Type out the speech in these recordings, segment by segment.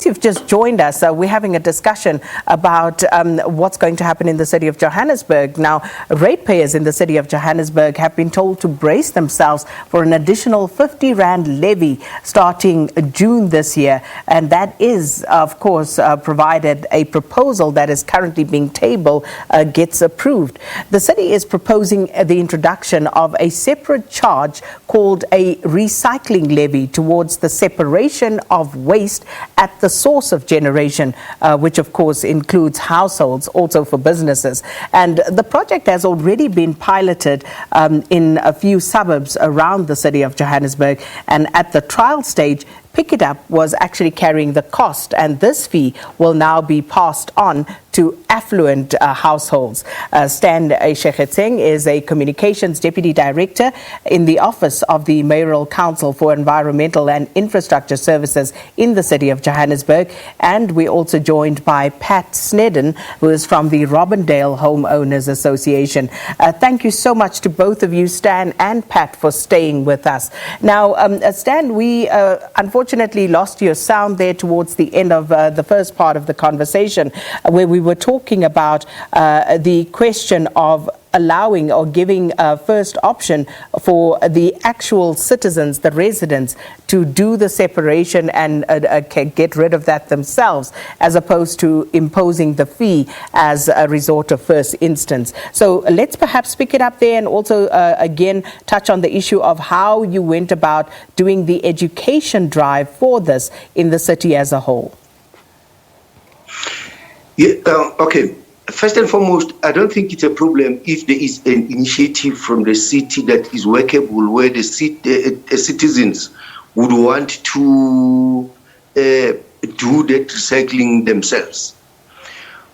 You've just joined us. We're having a discussion about what's going to happen in the City of Johannesburg. Now, ratepayers in the City of Johannesburg have been told to brace themselves for an additional 50 Rand levy starting June this year. And that is, of course, provided a proposal that is currently being tabled gets approved. The city is proposing the introduction of a separate charge called a recycling levy towards the separation of waste at the source of generation, which of course includes households, also for businesses. And the project has already been piloted in a few suburbs around the City of Johannesburg, and at the trial stage, Pick It Up was actually carrying the cost, and this fee will now be passed on to affluent households. Stan Sheketseng is a Communications Deputy Director in the Office of the Mayoral Council for Environmental and Infrastructure Services in the City of Johannesburg. And we're also joined by Pat Snedden, who is from the Robindale Homeowners Association. Thank you so much to both of you, Stan and Pat, for staying with us. Now, Stan, we unfortunately lost your sound there towards the end of the first part of the conversation, where we were talking about the question of allowing or giving a first option for the actual citizens, the residents, to do the separation and get rid of that themselves, as opposed to imposing the fee as a resort of first instance. So let's perhaps pick it up there and also again touch on the issue of how you went about doing the education drive for this in the city as a whole. Yeah, okay. First and foremost, I don't think it's a problem if there is an initiative from the city that is workable, where the citizens would want to do that recycling themselves.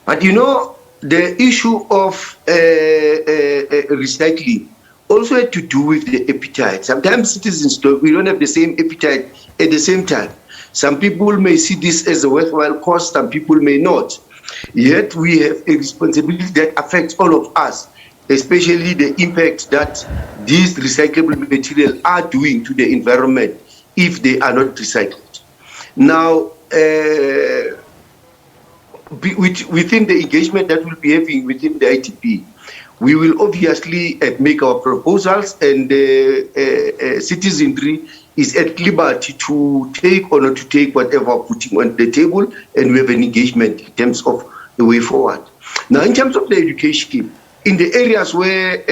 But you know, the issue of recycling also had to do with the appetite. Sometimes citizens we don't have the same appetite at the same time. Some people may see this as a worthwhile cause, some people may not. Yet we have a responsibility that affects all of us, especially the impact that these recyclable materials are doing to the environment if they are not recycled. Now, within the engagement that we'll be having within the ITP, we will obviously make our proposals, and citizenry is at liberty to take or not to take whatever we're putting on the table, and we have an engagement in terms of the way forward. Now, in terms of the education, in the areas where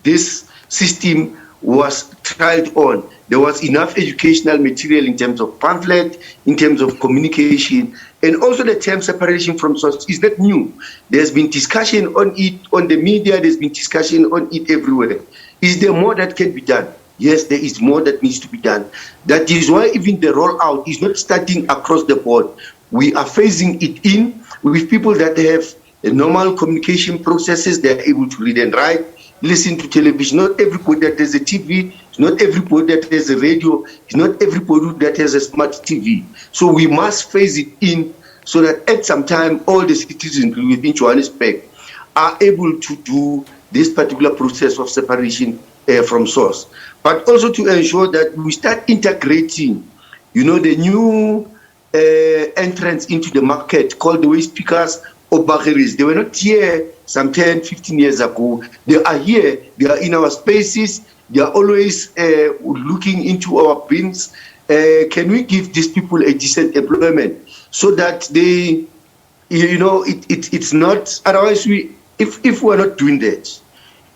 this system was trialed on, there was enough educational material in terms of pamphlet, in terms of communication, and also the term separation from source is not new. There's been discussion on it on the media, there's been discussion on it everywhere. Is there more that can be done? Yes, there is more that needs to be done. That is why even the rollout is not starting across the board. We are phasing it in with people that have normal communication processes. They are able to read and write, listen to television. Not everybody that has a TV, it's not everybody that has a radio, it's not everybody that has a smart TV. So we must phase it in so that at some time all the citizens within Johannesburg are able to do this particular process of separation from source. But also to ensure that we start integrating, you know, the new entrance into the market called the waste pickers or baggeries. They were not here some 10, 15 years ago. They are here, they are in our spaces, they are always looking into our bins. Can we give these people a decent employment so that they, you know, it's not, otherwise if we're not doing that,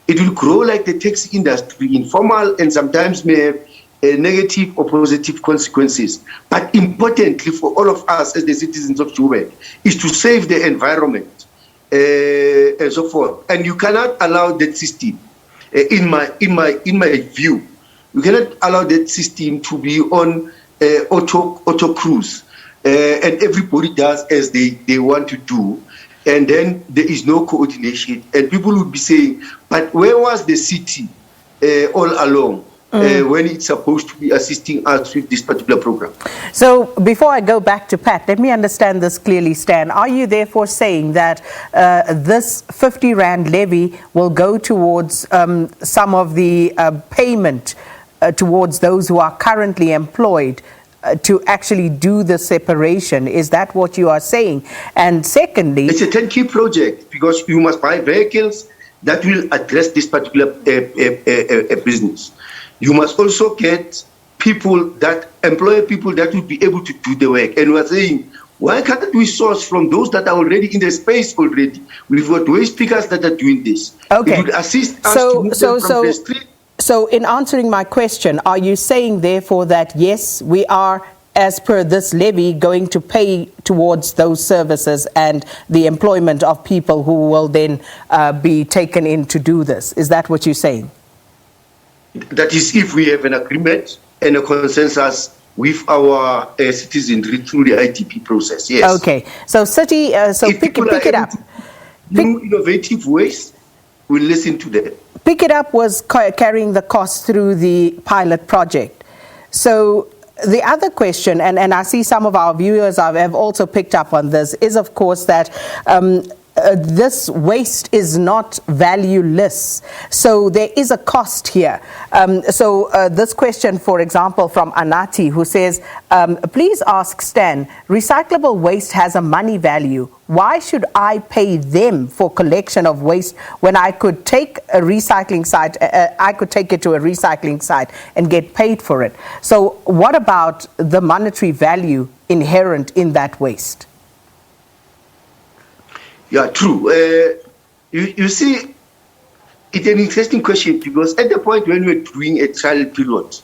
it will grow like the taxi industry, informal, and sometimes may have negative or positive consequences. But importantly for all of us as the citizens of Joburg is to save the environment and so forth. And you cannot allow that system, in my view, you cannot allow that system to be on auto cruise, and everybody does as they want to do. And then there is no coordination. And people would be saying, but where was the city all along when it's supposed to be assisting us with this particular program? So before I go back to Pat, let me understand this clearly, Stan. Are you therefore saying that this 50 Rand levy will go towards some of the payment towards those who are currently employed to actually do the separation. Is that what you are saying? And secondly, it's a turnkey project because you must buy vehicles that will address this particular business. You must also get employ people that will be able to do the work. And we're saying, why can't we source from those that are already in the space already? We've got waste pickers that are doing this. Okay. It would assist us to move them from the street. So in answering my question, are you saying therefore that yes, we are, as per this levy, going to pay towards those services and the employment of people who will then be taken in to do this? Is that what you're saying? That is if we have an agreement and a consensus with our citizenry through the ITP process, yes. Okay, so City, pick it up. New innovative ways, we'll listen to them. Pick It Up was carrying the cost through the pilot project. So the other question, and I see some of our viewers have also picked up on this, is of course that this waste is not valueless. So there is a cost here. This question, for example, from Anati, who says, please ask Stan, recyclable waste has a money value. Why should I pay them for collection of waste when I could take a recycling site, I could take it to a recycling site and get paid for it? So what about the monetary value inherent in that waste? Yeah, true. You see, it's an interesting question because at the point when we were doing a trial period,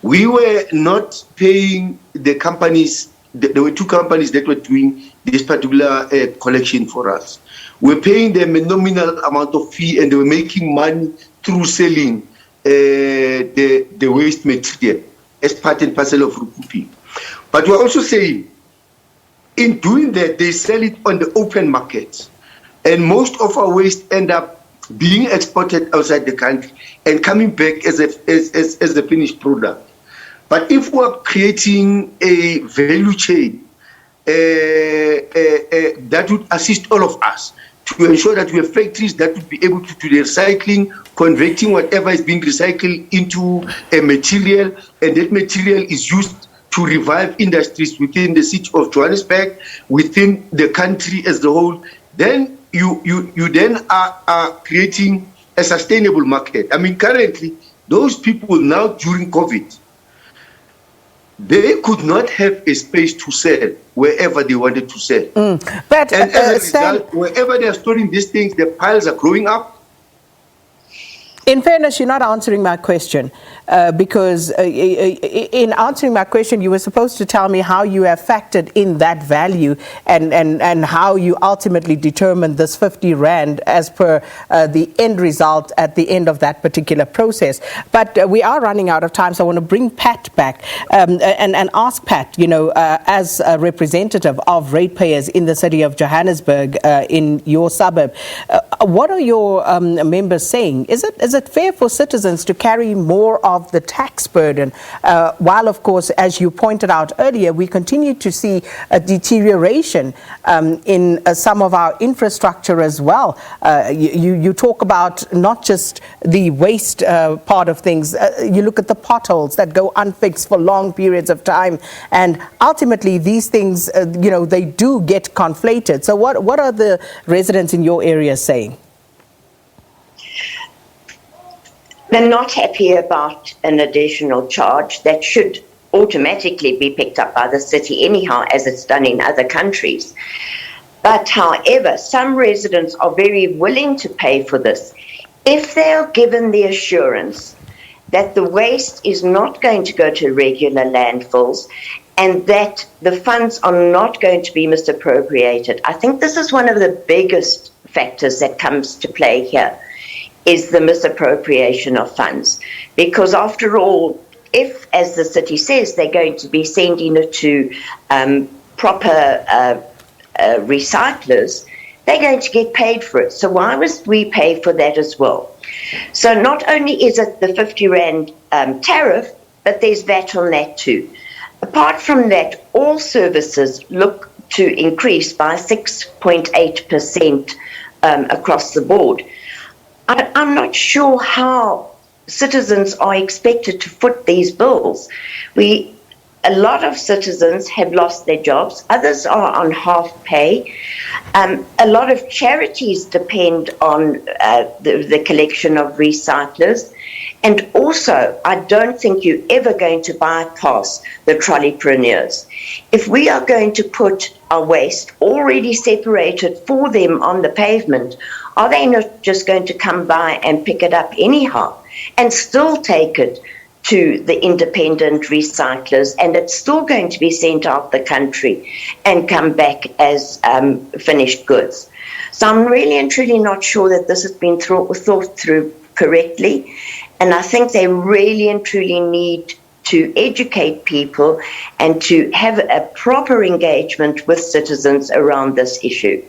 we were not paying the companies. There were two companies that were doing this particular collection for us. We were paying them a nominal amount of fee, and they were making money through selling the waste material as part and parcel of Rukupi. But we're also saying, in doing that, they sell it on the open market. And most of our waste end up being exported outside the country and coming back as a finished product. But if we're creating a value chain that would assist all of us to ensure that we have factories that would be able to do the recycling, converting whatever is being recycled into a material, and that material is used to revive industries within the city of Johannesburg, within the country as a whole, then you then are creating a sustainable market. I mean, currently, those people now during COVID, they could not have a space to sell wherever they wanted to sell. But and as a result, wherever they are storing these things, the piles are growing up. In fairness, you're not answering my question because in answering my question, you were supposed to tell me how you have factored in that value and how you ultimately determined this 50 Rand as per the end result at the end of that particular process. But we are running out of time, so I want to bring Pat back and ask Pat, as a representative of ratepayers in the City of Johannesburg in your suburb, what are your members saying? Is it fair for citizens to carry more of the tax burden, while, of course, as you pointed out earlier, we continue to see a deterioration in some of our infrastructure as well? You talk about not just the waste part of things. You look at the potholes that go unfixed for long periods of time, and ultimately these things, they do get conflated. So what are the residents in your area saying? They're not happy about an additional charge that should automatically be picked up by the city anyhow, as it's done in other countries. But however, some residents are very willing to pay for this if they are given the assurance that the waste is not going to go to regular landfills and that the funds are not going to be misappropriated. I think this is one of the biggest factors that comes to play here, is the misappropriation of funds. Because after all, if, as the city says, they're going to be sending it to proper recyclers, they're going to get paid for it. So why must we pay for that as well? So not only is it the 50 Rand tariff, but there's VAT on that too. Apart from that, all services look to increase by 6.8% across the board. I'm not sure how citizens are expected to foot these bills. a lot of citizens have lost their jobs. Others are on half pay. A lot of charities depend on the collection of recyclers. And also, I don't think you're ever going to bypass the trolleypreneurs. If we are going to put our waste already separated for them on the pavement, are they not just going to come by and pick it up anyhow and still take it to the independent recyclers, and it's still going to be sent out the country and come back as finished goods? So I'm really and truly not sure that this has been thought through correctly, and I think they really and truly need to educate people and to have a proper engagement with citizens around this issue.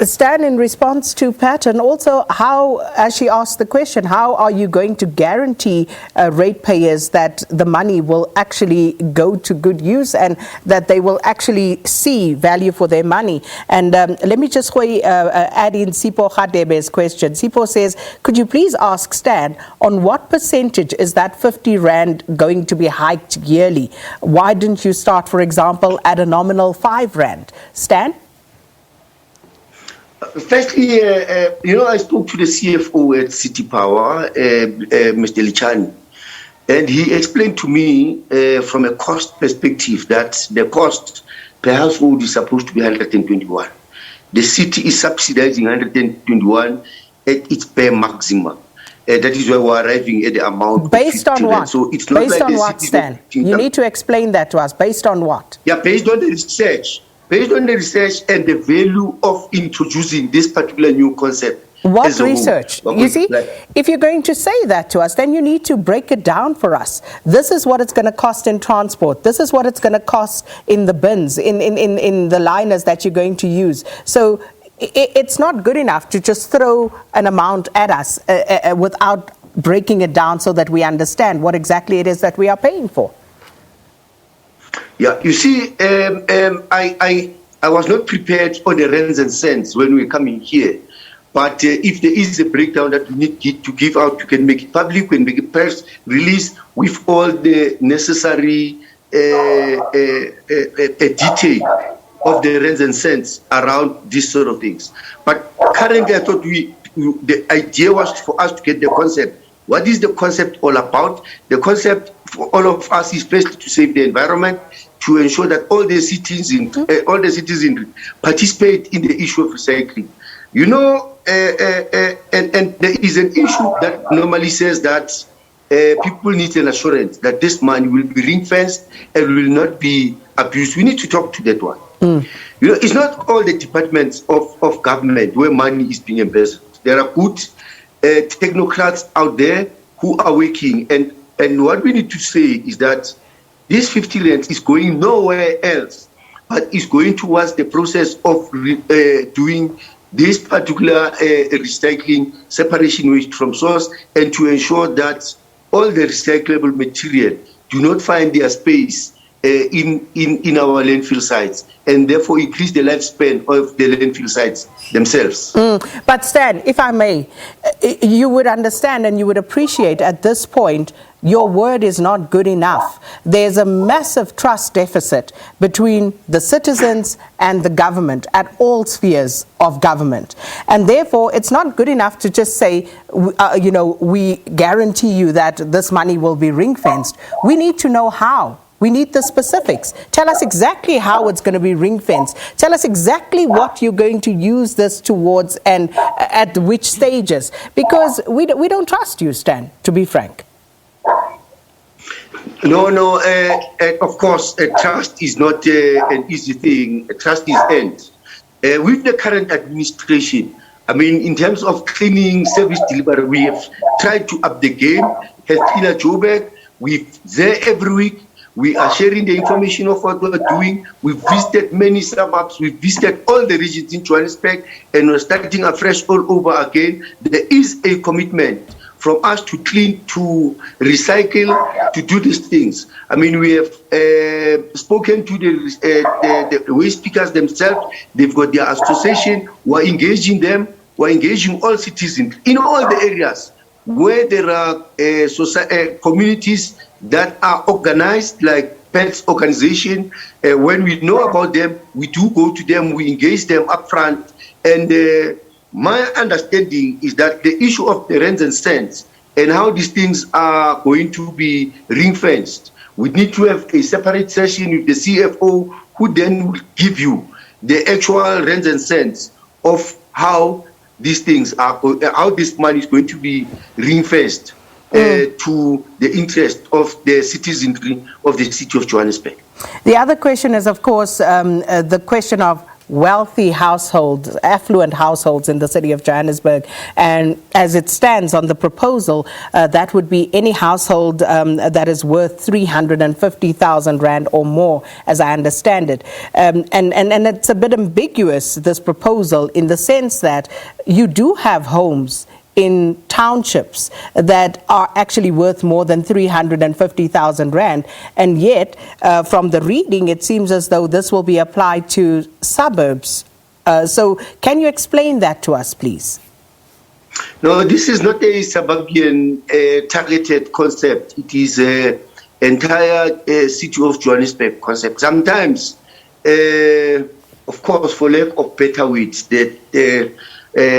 Stan, in response to Pat, and also how, as she asked the question, how are you going to guarantee ratepayers that the money will actually go to good use and that they will actually see value for their money? And let me just add in Sipho Khadebe's question. Sipho says, could you please ask Stan, on what percentage is that 50 Rand going to be hiked yearly? Why didn't you start, for example, at a nominal 5 Rand? Stan? Firstly, I spoke to the CFO at City Power, Mr. Lichani, and he explained to me from a cost perspective that the cost per household is supposed to be 121. The city is subsidizing 121 at its bare maximum. That is why we're arriving at the amount. Based on what? So it's not based like on what, Stan? You need to explain that to us. Based on what? Yeah, based on the research. Based on the research and the value of introducing this particular new concept. What research? You see, if you're going to say that to us, then you need to break it down for us. This is what it's going to cost in transport. This is what it's going to cost in the bins, in the liners that you're going to use. So it's not good enough to just throw an amount at us without breaking it down so that we understand what exactly it is that we are paying for. Yeah, you see, I was not prepared for the rands and cents when we were coming here. But if there is a breakdown that we need to give out, you can make it public, you can make it press release with all the necessary detail of the rands and cents around these sort of things. But currently, I thought the idea was for us to get the concept. What is the concept all about? The concept for all of us is first to save the environment, to ensure that all the citizens participate in the issue of recycling. You know, and there is an issue that normally says that people need an assurance that this money will be ring-fenced and will not be abused. We need to talk to that one. You know, it's not all the departments of government where money is being embezzled. There are good technocrats out there who are working, and what we need to say is that this 50 Rand is going nowhere else, but is going towards the process of doing this particular recycling, separation waste from source, and to ensure that all the recyclable material do not find their space in our landfill sites, and therefore increase the lifespan of the landfill sites themselves. But Stan, if I may, you would understand and you would appreciate at this point, your word is not good enough. There's a massive trust deficit between the citizens and the government at all spheres of government. And therefore, it's not good enough to just say, we guarantee you that this money will be ring-fenced. We need to know how. We need the specifics. Tell us exactly how it's going to be ring-fenced. Tell us exactly what you're going to use this towards and at which stages. Because we don't trust you, Stan, to be frank. No, of course, trust is not an easy thing. Trust is earned. With the current administration, I mean, in terms of cleaning service delivery, we have tried to up the game. Health Cleaner Joburg, we're there every week. We are sharing the information of what we're doing. We've visited many suburbs. We've visited all the regions in Johannesburg, and we're starting afresh all over again. There is a commitment from us to clean, to recycle, to do these things. I mean, we have spoken to the waste pickers themselves. They've got their association. We're engaging them. We're engaging all citizens in all the areas where there are communities that are organized like pets organization. When we know about them, we do go to them, we engage them upfront. And my understanding is that the issue of the rents and cents and how these things are going to be ring-fenced, we need to have a separate session with the CFO, who then will give you the actual rents and cents of how these things are, how this money is going to be ring-fenced to the interest of the citizenry of the City of Johannesburg. The other question is, of course, the question of wealthy households, affluent households in the City of Johannesburg. And as it stands on the proposal, that would be any household that is worth 350,000 Rand or more, as I understand it. And it's a bit ambiguous, this proposal, in the sense that you do have homes in townships that are actually worth more than 350,000 Rand. And yet, from the reading, it seems as though this will be applied to suburbs. So can you explain that to us, please? No, this is not a suburban targeted concept. It is an entire City of Johannesburg concept. Sometimes, of course, for lack of better words, that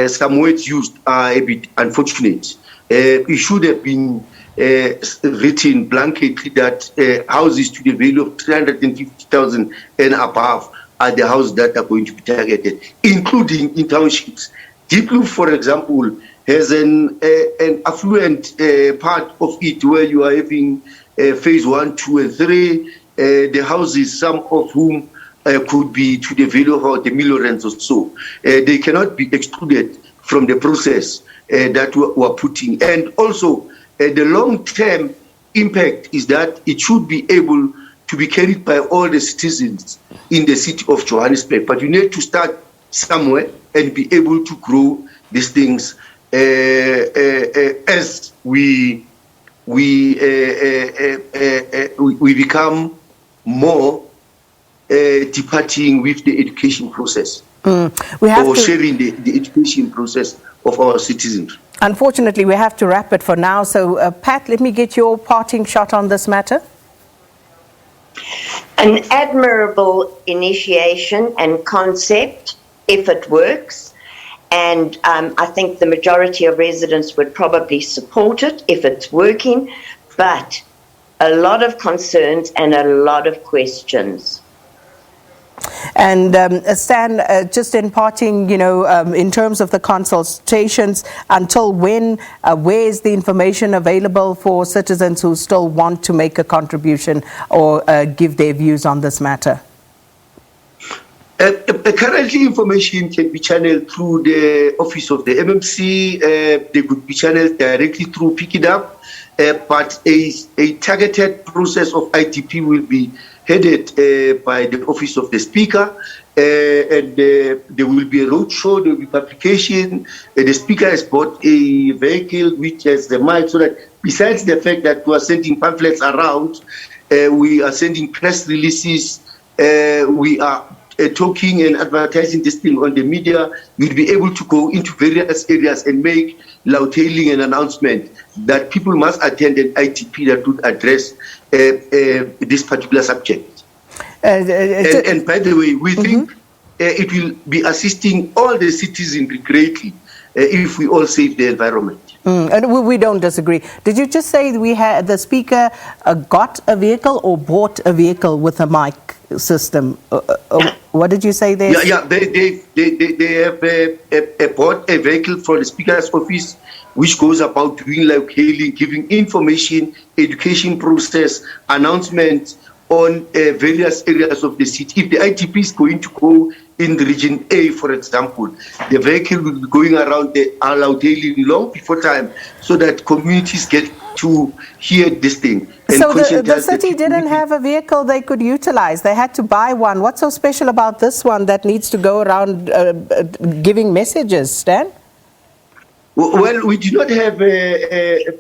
some words used are a bit unfortunate. It should have been written blanketly that houses to the value of 350,000 and above are the houses that are going to be targeted, including in townships. Deep Blue, for example, has an affluent part of it where you are having phase 1, 2, and 3. The houses, some of whom could be to the value of about 1 million Rands or so. They cannot be excluded from the process that we are putting. And also, the long-term impact is that it should be able to be carried by all the citizens in the City of Johannesburg. But you need to start somewhere and be able to grow these things as we become more departing with the education process, or sharing the education process of our citizens. Unfortunately, we have to wrap it for now. So, Pat, let me get your parting shot on this matter. An admirable initiation and concept, if it works. And I think the majority of residents would probably support it if it's working. But a lot of concerns and a lot of questions. And Stan, just in parting, in terms of the consultations, until when, where is the information available for citizens who still want to make a contribution or give their views on this matter? Currently, information can be channeled through the office of the MMC. They could be channeled directly through Pick It Up. But a targeted process of ITP will be headed by the office of the Speaker, and there will be a roadshow, there will be publication. The Speaker has bought a vehicle which has the mic, so that besides the fact that we are sending pamphlets around, we are sending press releases, we are talking and advertising this thing on the media. We'll be able to go into various areas and make loud-hailing an announcement that people must attend an ITP that would address this particular subject. And by the way, we think it will be assisting all the citizens greatly if we all save the environment. And we don't disagree. Did you just say the Speaker got a vehicle or bought a vehicle with a mic system? What did you say there? Yeah, they have bought a vehicle for the Speaker's office, which goes about doing like hailing, giving information, education process, announcements on various areas of the city. If the ITP is going to go in the region A, for example, the vehicle will be going around the loud hailing long before time, so that communities get to hear this thing. So the city didn't have a vehicle they could utilize. They had to buy one. What's so special about this one that needs to go around giving messages, Stan? Well, we do not have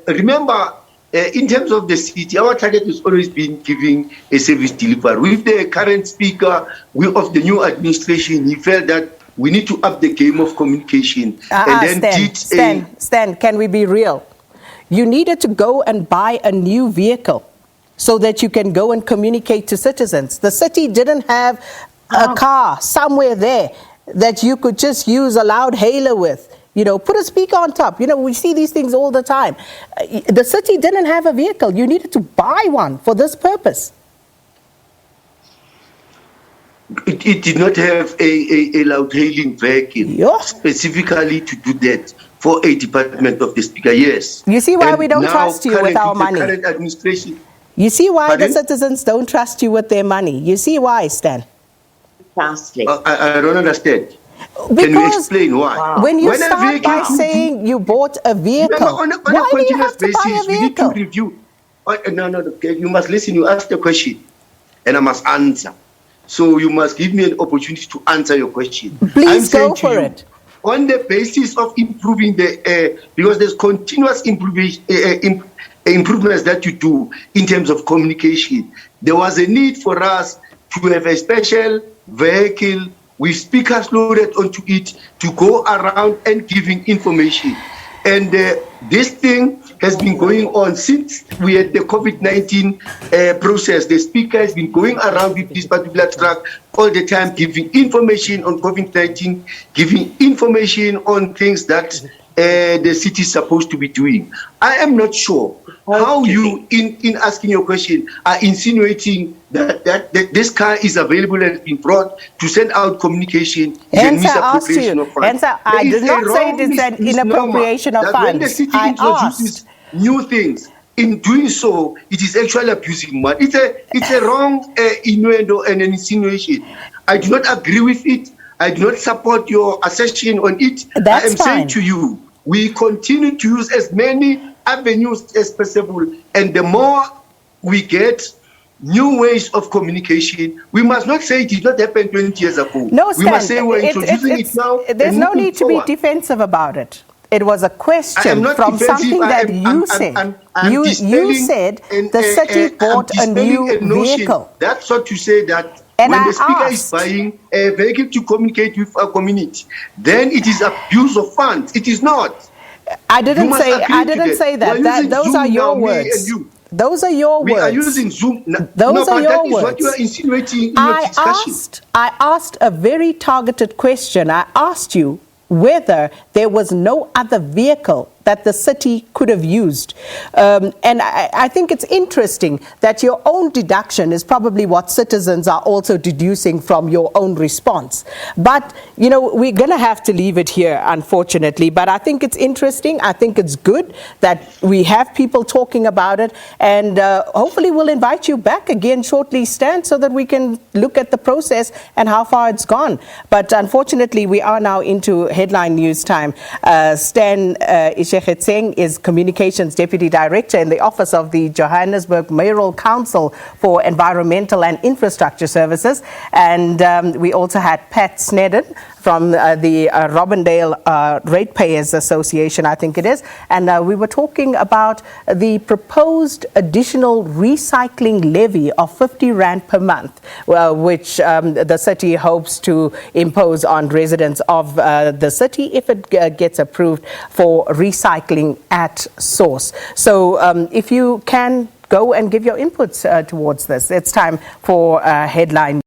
remember, in terms of the city, our target has always been giving a service delivery. With the current Speaker of the new administration, he felt that we need to up the game of communication. And then Stan, can we be real? You needed to go and buy a new vehicle so that you can go and communicate to citizens. The city didn't have a car somewhere there that you could just use a loud hailer with. You know, put a speaker on top. You know, we see these things all the time. The city didn't have a vehicle. You needed to buy one for this purpose. It did not have a loud hailing vehicle specifically to do that for a department of the speaker, yes. You see why we don't trust you with our money? Current administration. You see why the citizens don't trust you with their money? You see why, Stan? Vastly. I don't understand. Because can you explain why? When you start by saying you bought a vehicle, on a why do you have to basis, buy a we need to vehicle? review. No, okay, you must listen. You ask the question, and I must answer. So you must give me an opportunity to answer your question. Please go for it. On the basis of improving because there's continuous improvements that you do in terms of communication. There was a need for us to have a special vehicle with speakers loaded onto it to go around and giving information. And this thing has been going on since we had the COVID-19 process. The speaker has been going around with this particular truck all the time, giving information on COVID-19, giving information on things that the city is supposed to be doing. I am not sure how you, in asking your question, are insinuating that this car is available and has been brought to send out communication. Hence, I asked you. Hence, I did not say it is an inappropriation of funds. When the city introduces new things, in doing so, it is actually abusing money. It's a wrong innuendo and an insinuation. I do not agree with it. I do not support your assertion on it. That's I am fine. saying to you, we continue to use as many avenues as possible, and the more we get new ways of communication, we must not say it did not happen 20 years ago. No, Stan, we must say we're introducing it now. There's no need to be defensive about it. It was a question from something that you said. You said the city bought a new vehicle. That's what you say, that and when the speaker is buying a vehicle to communicate with our community, then it is abuse of funds. It is not. I didn't say that. Those are your words. Those are your words. We are using Zoom. Those are your words. That is what you are insinuating in your discussion. I asked a very targeted question. I asked you whether there was no other vehicle that the city could have used. And I think it's interesting that your own deduction is probably what citizens are also deducing from your own response. But, you know, we're going to have to leave it here, unfortunately. But I think it's interesting. I think it's good that we have people talking about it. And hopefully we'll invite you back again shortly, Stan, so that we can look at the process and how far it's gone. But unfortunately, we are now into headline news time. Stan Isheketseng is Communications Deputy Director in the Office of the Johannesburg Mayoral Council for Environmental and Infrastructure Services. And we also had Pat Snedden from the Robindale Ratepayers Association, I think it is. And we were talking about the proposed additional recycling levy of 50 Rand per month, which the city hopes to impose on residents of the city if it gets approved for recycling at source. So if you can go and give your inputs towards this, it's time for headline.